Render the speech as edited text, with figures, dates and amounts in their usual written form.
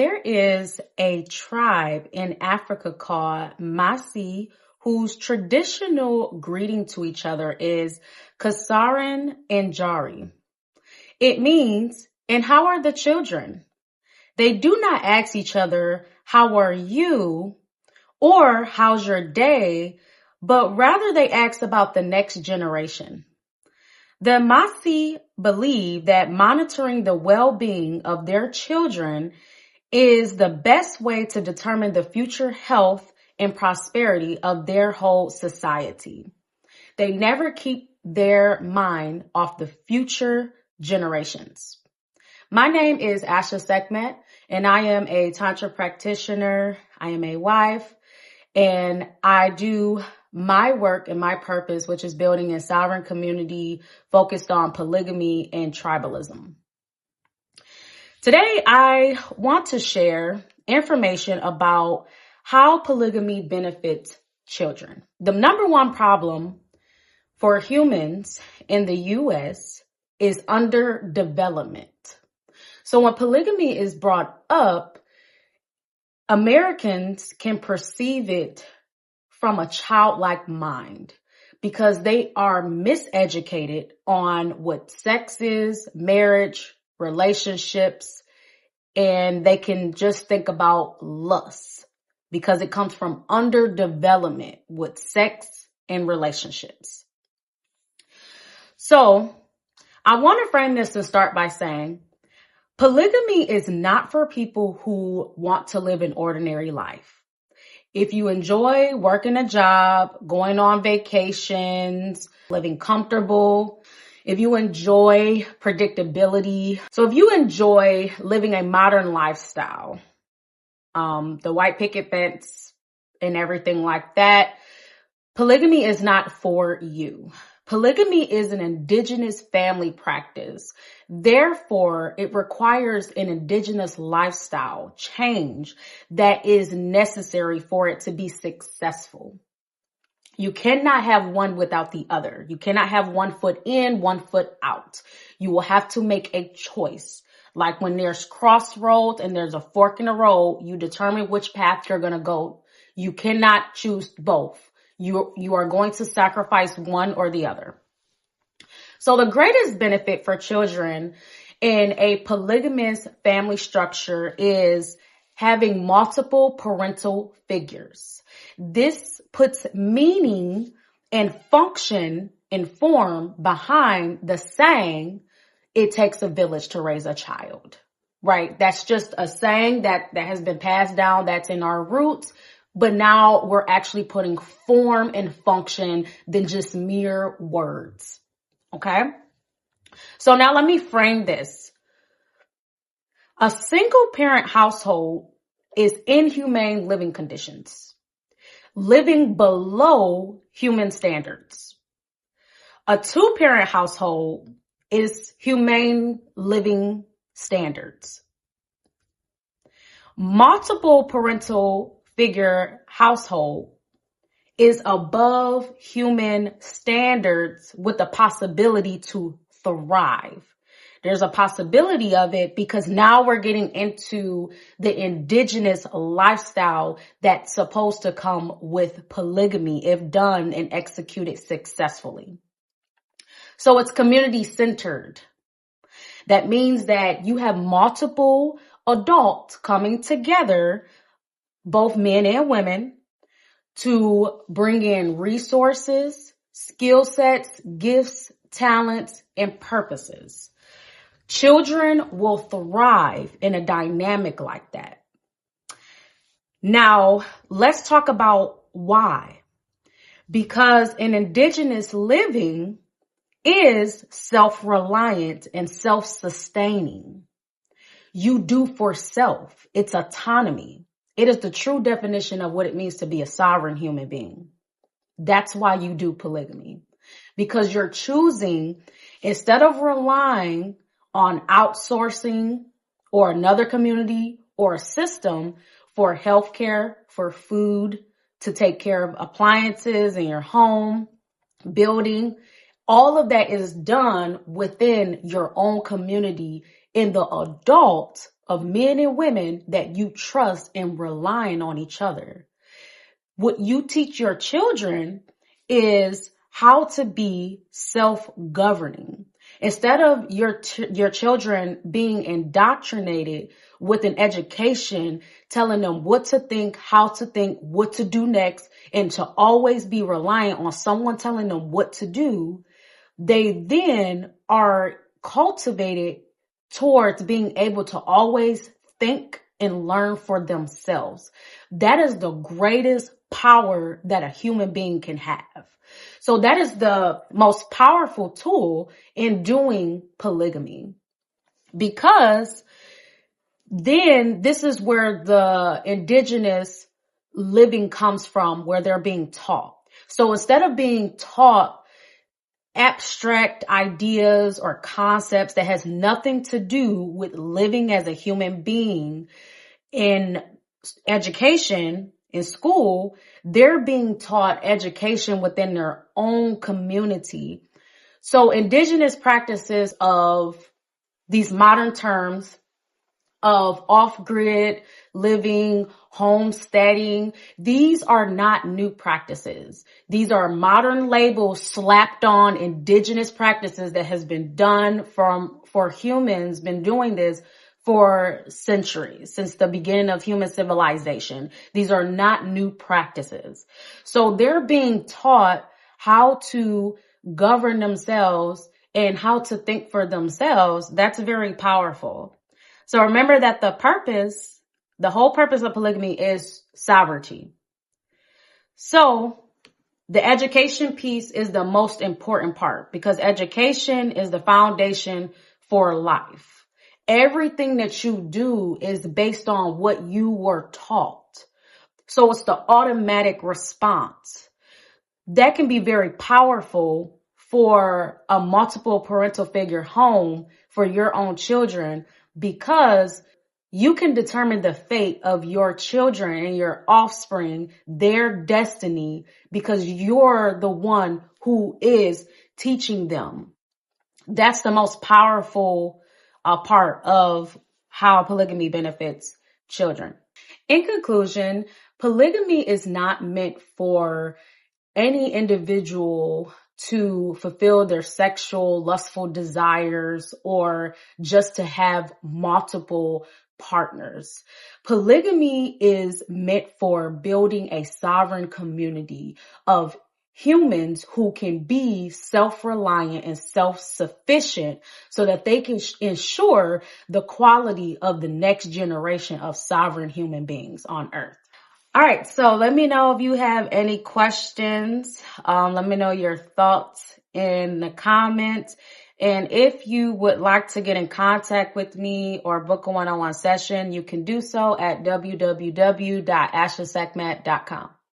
There is a tribe in Africa called Maji whose traditional greeting to each other is Kasaran and Jari. It means, and how are the children? They do not ask each other, how are you? Or how's your day? But rather they ask about the next generation. The Maji believe that monitoring the well-being of their children is the best way to determine the future health and prosperity of their whole society. They never keep their mind off the future generations. My name is Asha Sekhmet, and I am a Tantra practitioner. I am a wife, and I do my work and my purpose, which is building a sovereign community focused on polygamy and tribalism. Today, I want to share information about how polygamy benefits children. The number one problem for humans in the U.S. is underdevelopment. So when polygamy is brought up, Americans can perceive it from a childlike mind because they are miseducated on what sex is, marriage, relationships, and they can just think about lust because it comes from underdevelopment with sex and relationships. So I want to frame this and start by saying polygamy is not for people who want to live an ordinary life. If you enjoy working a job, going on vacations, living comfortable, if you enjoy predictability, so if you enjoy living a modern lifestyle, the white picket fence and everything like that, polygamy is not for you. Polygamy is an indigenous family practice. Therefore, it requires an indigenous lifestyle change that is necessary for it to be successful. You cannot have one without the other. You cannot have one foot in, one foot out. You will have to make a choice. Like when there's crossroads and there's a fork in the road, you determine which path you're going to go. You cannot choose both. You are going to sacrifice one or the other. So the greatest benefit for children in a polygamous family structure is having multiple parental figures. This puts meaning and function and form behind the saying, it takes a village to raise a child, right? That's just a saying that has been passed down. That's in our roots. But now we're actually putting form and function than just mere words. Okay? So now let me frame this. A single parent household is inhumane living conditions, living below human standards. A two-parent household is humane living standards. Multiple parental figure household is above human standards with the possibility to thrive. There's a possibility of it because now we're getting into the indigenous lifestyle that's supposed to come with polygamy if done and executed successfully. So it's community centered. That means that you have multiple adults coming together, both men and women, to bring in resources, skill sets, gifts, talents, and purposes. Children will thrive in a dynamic like that. Now, let's talk about why. Because in indigenous living is self-reliant and self-sustaining. You do for self. It's autonomy. It is the true definition of what it means to be a sovereign human being. That's why you do polygamy. Because you're choosing, instead of relying on outsourcing or another community or a system for healthcare, for food, to take care of appliances in your home, building, all of that is done within your own community in the adult of men and women that you trust and relying on each other. What you teach your children is how to be self-governing. Instead of your children being indoctrinated with an education, telling them what to think, how to think, what to do next, and to always be reliant on someone telling them what to do, they then are cultivated towards being able to always think and learn for themselves. That is the greatest power that a human being can have. So that is the most powerful tool in doing polygamy, because then this is where the indigenous living comes from, where they're being taught. So instead of being taught abstract ideas or concepts that has nothing to do with living as a human being in education, in school, they're being taught education within their own community. So indigenous practices of these modern terms of off-grid living, homesteading, these are not new practices. These are modern labels slapped on indigenous practices that has been done for humans, been doing this for centuries, since the beginning of human civilization. These are not new practices. So they're being taught how to govern themselves and how to think for themselves. That's very powerful. So remember that the whole purpose of polygamy is sovereignty. So the education piece is the most important part, because education is the foundation for life. Everything that you do is based on what you were taught. So it's the automatic response. That can be very powerful for a multiple parental figure home for your own children, because you can determine the fate of your children and your offspring, their destiny, because you're the one who is teaching them. That's the most powerful part of how polygamy benefits children. In conclusion, polygamy is not meant for any individual to fulfill their sexual, lustful desires or just to have multiple partners. Polygamy is meant for building a sovereign community of humans who can be self-reliant and self-sufficient so that they can ensure the quality of the next generation of sovereign human beings on earth. All right, so let me know if you have any questions. Let me know your thoughts in the comments. And if you would like to get in contact with me or book a one-on-one session, you can do so at www.AshaSekhmet.com.